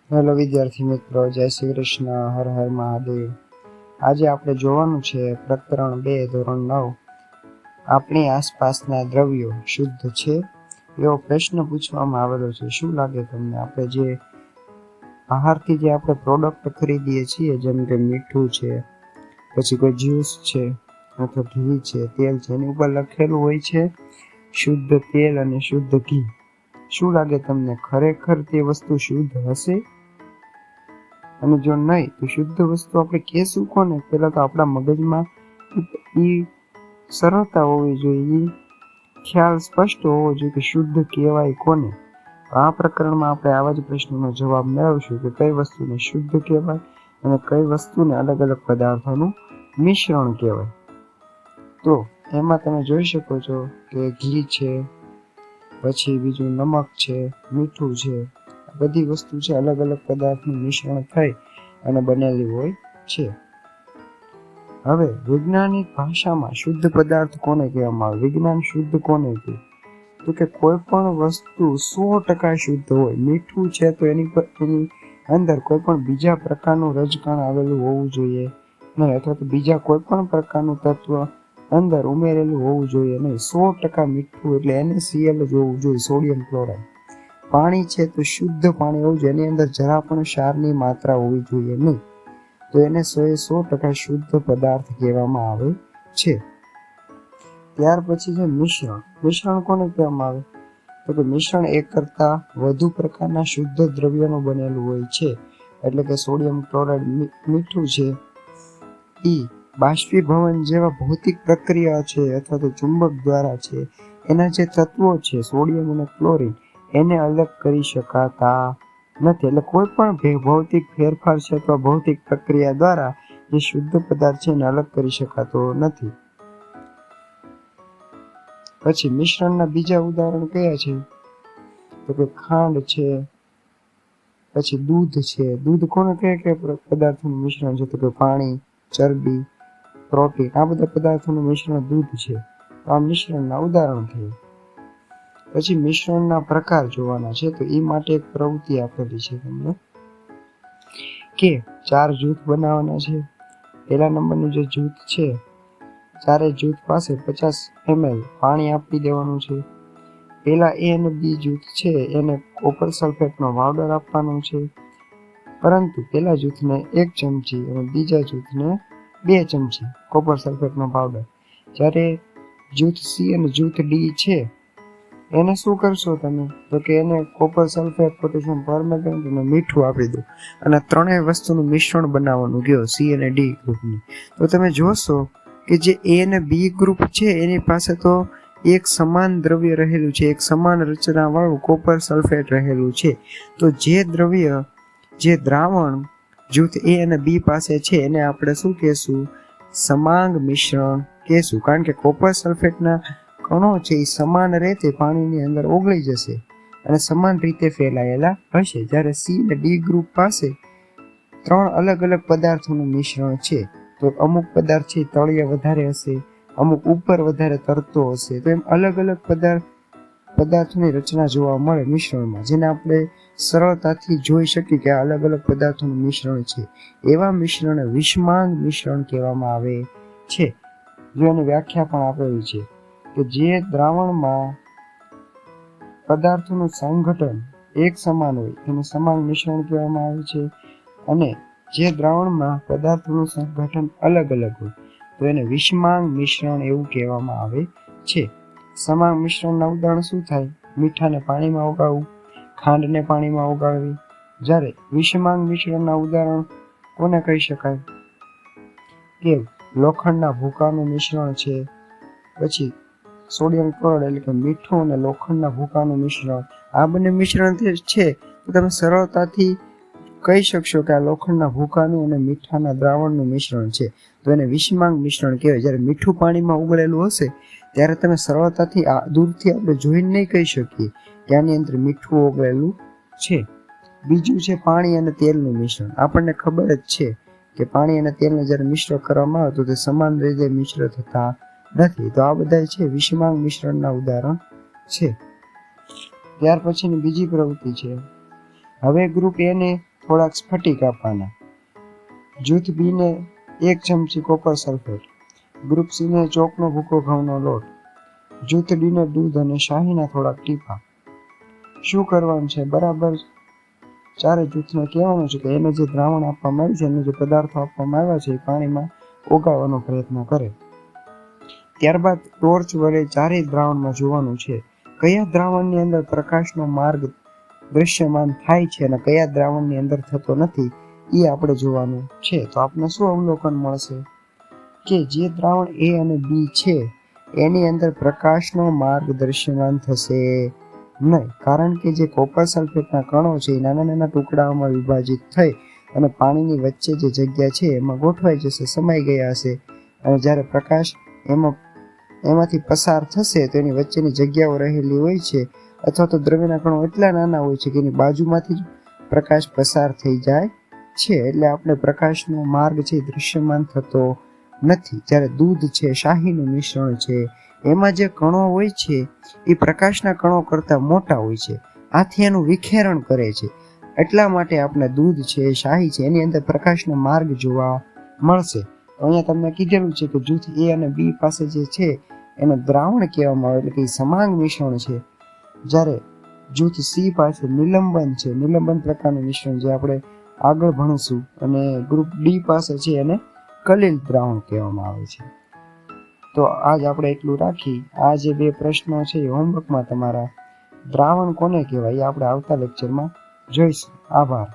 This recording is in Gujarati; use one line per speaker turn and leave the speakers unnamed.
હેલો વિદ્યાર્થી મિત્રો, જય શ્રી કૃષ્ણ, હર હર મહાદેવ। આજે આપણે જોવાનું છે પ્રકરણ 2 ધોરણ 9 આપણી આસપાસના દ્રવ્યો શુદ્ધ છે એવો પ્રશ્ન પૂછવામાં આવેલો છે। શું લાગે તમને, આપણે જે આહારથી જે આપણે પ્રોડક્ટ ખરીદીએ છીએ, જેમ કે મીઠું છે, પછી કોઈ જ્યુસ છે અથવા ઘી છે, તેલ છે, એની ઉપર લખેલું હોય છે શુદ્ધ તેલ અને શુદ્ધ ઘી। શું લાગે તમને, ખરેખર તે વસ્તુ શુદ્ધ હશે? અને જો નહીં તો શુદ્ધ વસ્તુ આપણે કહેશું કોને? પહેલા તો આપણા મગજમાં એ સરળતા હોવી જોઈએ, એ ખ્યાલ સ્પષ્ટ હોવો જોઈએ કે શુદ્ધ કહેવાય કોને। આ પ્રકરણમાં આપણે આવા જ પ્રશ્નનો જવાબ મેળવશું કે કઈ વસ્તુને શુદ્ધ કહેવાય અને કઈ વસ્તુને અલગ અલગ પદાર્થોનું મિશ્રણ કહેવાય। તો એમાં તમે જોઈ શકો છો કે ઘી છે, પછી બીજું નમક છે, મીઠું છે, બધી વસ્તુ છે અલગ અલગ પદાર્થનું મિશ્રણ થઈ અને બનેલી હોય છે। હવે વૈજ્ઞાનિક ભાષામાં શુદ્ધ પદાર્થ કોને કહેવામાં આવે? વિજ્ઞાન શુદ્ધ કોને કહે? તો કે કોઈ પણ વસ્તુ 100% શુદ્ધ હોય। મીઠું છે તો એની અંદર કોઈ પણ બીજા પ્રકારનું રજકણ આવેલું હોવું જોઈએ નહીં, અથવા તો બીજા કોઈ પણ પ્રકારનું તત્વ અંદર ઉમેરેલું હોવું જોઈએ નહીં। 100% મીઠું એટલે NaCl જ હોવું જોઈએ, સોડિયમ ક્લોરાઇડ। પાણી છે તો શુદ્ધ પાણી હોવું જોઈએ, એની અંદર જરા પણ ક્ષારની માત્રા હોવી જોઈએ નહીં, તો એને 100% શુદ્ધ પદાર્થ કહેવામાં આવે છે। ત્યાર પછી છે મિશ્રણ। મિશ્રણ કોને કહેવામાં આવે? તો કે મિશ્રણ એક કરતા વધુ પ્રકારના શુદ્ધ દ્રવ્યનું બનેલું હોય છે। એટલે કે સોડિયમ ક્લોરાઇડ મીઠું છે, બાષ્પીભવન જેવા ભૌતિક પ્રક્રિયા છે અથવા તો ચુંબક દ્વારા છે, એના જે તત્વો છે સોડિયમ અને ક્લોરીન, એને અલગ કરી શકાતા નથી। એટલે કોઈ પણ ભૌતિક ફેરફાર છે અથવા ભૌતિક પ્રક્રિયા દ્વારા જે શુદ્ધ પદાર્થ છે એને અલગ કરી શકાતો નથી। પછી મિશ્રણના બીજા ઉદાહરણ કયા છે? તો કે ખાંડ છે, પછી દૂધ છે। દૂધ કોને કયા પદાર્થોનું મિશ્રણ છે? તો કે પાણી, ચરબી, પ્રોટીન, આ બધા પદાર્થોનું મિશ્રણ દૂધ છે। તો આ મિશ્રણના ઉદાહરણ થયા। પછી મિશ્રણના પ્રકાર જોવાના છે, તો એ માટે એક પ્રવૃત્તિ આપેલી છે તમને કે 4 જૂથ બનાવવાના છે। પહેલા નંબરનું જે જૂથ છે, ચારે જૂથ પાસે 50 ml પાણી આપી દેવાનું છે। પહેલા A અને B જૂથ છે એને કોપર સલ્ફેટનો પાવડર આપવાનો છે, પરંતુ પહેલા જૂથને 1 ચમચી અને બીજા જૂથને 2 ચમચી કોપર સલ્ફેટનો પાવડર। જ્યારે જૂથ C અને જૂથ D છે એને શું કરશો તમે? તો કે એને કોપર સલ્ફેટ, પોટેશિયમ પરમેંગનેટ અને મીઠું આપી દો અને ત્રણેય વસ્તુનું મિશ્રણ બનાવવાનું કહો C અને D ગ્રુપની। તો તમે જોશો કે જે A અને B ગ્રુપ છે એની પાસે તો એક સમાન દ્રવ્ય રહેલું છે, એક સમાન રચના વાળું કોપર સલ્ફેટ રહેલું છે। તો જે દ્રાવણ જૂથ A અને B પાસે છે એને આપણે શું કહેશું? સમાંગ મિશ્રણ કહેશું, કારણ કે કોપર સલ્ફેટના કણો છે એ સમાન રીતે પાણીની અંદર ઓગળી જશે અને સમાન રીતે ફેલાયેલા હશે। જ્યારે C અને D ગ્રુપ પાસે 3 અલગ અલગ પદાર્થોનું મિશ્રણ છે, તો અમુક પદાર્થ છે તળિયે વધારે હશે, અમુક ઉપર વધારે તરતો હશે, તો એમ અલગ અલગ પદાર્થોની રચના જોવા મળે મિશ્રણમાં, જેને આપણે સરળતાથી જોઈ શકીએ કે આ અલગ અલગ પદાર્થોનું મિશ્રણ છે। એવા મિશ્રણને વિષમાંગ મિશ્રણ કહેવામાં આવે છે। જો એની વ્યાખ્યા પણ આપેલી છે કે જે દ્રાવણમાં પદાર્થોનું સંઘટન એક સમાન હોય તેને સમાંગ મિશ્રણ કહેવામાં આવે છે, અને જે દ્રાવણમાં પદાર્થોનું સંઘટન અલગ અલગ હોય તો એને વિષમાંગ મિશ્રણ એવું કહેવામાં આવે છે। સમાંગ મિશ્રણના ઉદાહરણ શું થાય? મીઠાને પાણીમાં ઓગાળવું, ખાંડને પાણીમાં ઓગાળવી। જ્યારે વિષમાંગ મિશ્રણના ઉદાહરણ કોને કહી શકાય? કે લોખંડના ભૂકાનું મિશ્રણ છે, પછી સોડિયમ ક્લોરાઇડ એટલે કે મીઠું અને લોખંડના ભૂકાનું મિશ્રણ। આ બંને મિશ્રણ છે તો તમે સરળતાથી કહી શકશો કે આ લોખંડના ભૂકાનું અને મીઠાના દ્રાવણનું મિશ્રણ છે, તો એને વિષમાંગ મિશ્રણ કહેવાય। જ્યારે મીઠું પાણીમાં ઉગળેલું હશે ત્યારે તમે સરળતાથી દૂરથી આપણે જોઈને નહીં કહી શકીએ કે આની અંદર મીઠું ઓગળેલું છે। બીજું છે પાણી અને તેલનું મિશ્રણ। આપણને ખબર જ છે કે પાણી અને તેલને જ્યારે મિશ્ર કરવામાં આવે તો તે સમાન રીતે મિશ્ર થતા નથી। તો આ બધા છે વિષમાંગ મિશ્રણના ઉદાહરણ છે। ત્યાર પછીની બીજી પ્રવૃત્તિ છે હવે ગ્રુપ એ ને થોડાક સ્ફટિક આપવાના. જૂથ બી ને 1 ચમચી કોપર સલ્ફેટ. ગ્રુપ સી ને ચોકનો ભૂકો ઘઉંનો લોટ. જૂથ ડી ને દૂધ અને શાહીના થોડાક ટીપા. શું કરવાનું છે? બરાબર ચારે જૂથને કહેવાનું છે કે એને જે દ્રાવણ આપવામાં આવ્યું છે, એને જે પદાર્થો આપવામાં આવ્યા છે એ પાણીમાં ઓગાળવાનો પ્રયત્ન કરે. ત્યારબાદ ટોર્ચ વડે ચારેય દ્રાવણમાં જોવાનું છે કયા દ્રાવણની અંદર પ્રકાશનો માર્ગ દૃશ્યમાન થાય છે અને કયા દ્રાવણની અંદર થતો નથી, એ આપણે જોવાનું છે. તો આપણે શું અવલોકન મળશે કે જે દ્રાવણ એ અને બી છે એની અંદર પ્રકાશનો માર્ગ દૃશ્યમાન થશે નહીં, કારણ કે જે કોપર સલ્ફેટના કણો છે એ નાના નાના ટુકડાઓમાં વિભાજિત થઈ અને પાણીની વચ્ચે જે જગ્યા છે એમાં ગોઠવાઈ જશે, સમાઈ ગયા હશે. અને જ્યારે પ્રકાશ એમાંથી પસાર થશે તો એની વચ્ચેની જગ્યાઓ રહેલી હોય છે, અથવા તો દ્રવ્યના કણો એટલા નાના હોય છે કે એની બાજુમાંથી જ પ્રકાશ પસાર થઈ જાય છે, એટલે આપણે પ્રકાશનો માર્ગ છે દૃશ્યમાન થતો નથી. જ્યારે દૂધ છે, શાહીનું મિશ્રણ છે, એમાં જે કણો હોય છે એ પ્રકાશના કણો કરતાં મોટા હોય છે, આથી એનું વિખેરણ કરે છે. એટલા માટે આપણે દૂધ છે, શાહી છે, એની અંદર પ્રકાશનો માર્ગ જોવા મળશે. અહીંયા તમને કીધેલું છે કે જૂથ એ અને બી પાસે જે છે એને દ્રાવણ કહેવામાં આવે, એટલે કે સમાંગ મિશ્રણ છે. જ્યારે જૂથ સી પાસે નિલંબન છે, નિલંબન પ્રકારનું મિશ્રણ જે આપણે આગળ ભણીશું. અને ગ્રુપ ડી પાસે છે એને કલીલ દ્રાવણ કહેવામાં આવે છે. તો આજ આપણે એટલું રાખી. આ જે 2 પ્રશ્નો છે એ હોમવર્કમાં તમારા. દ્રાવણ કોને કહેવાય એ આપણે આવતા લેક્ચરમાં જોઈશું. આભાર.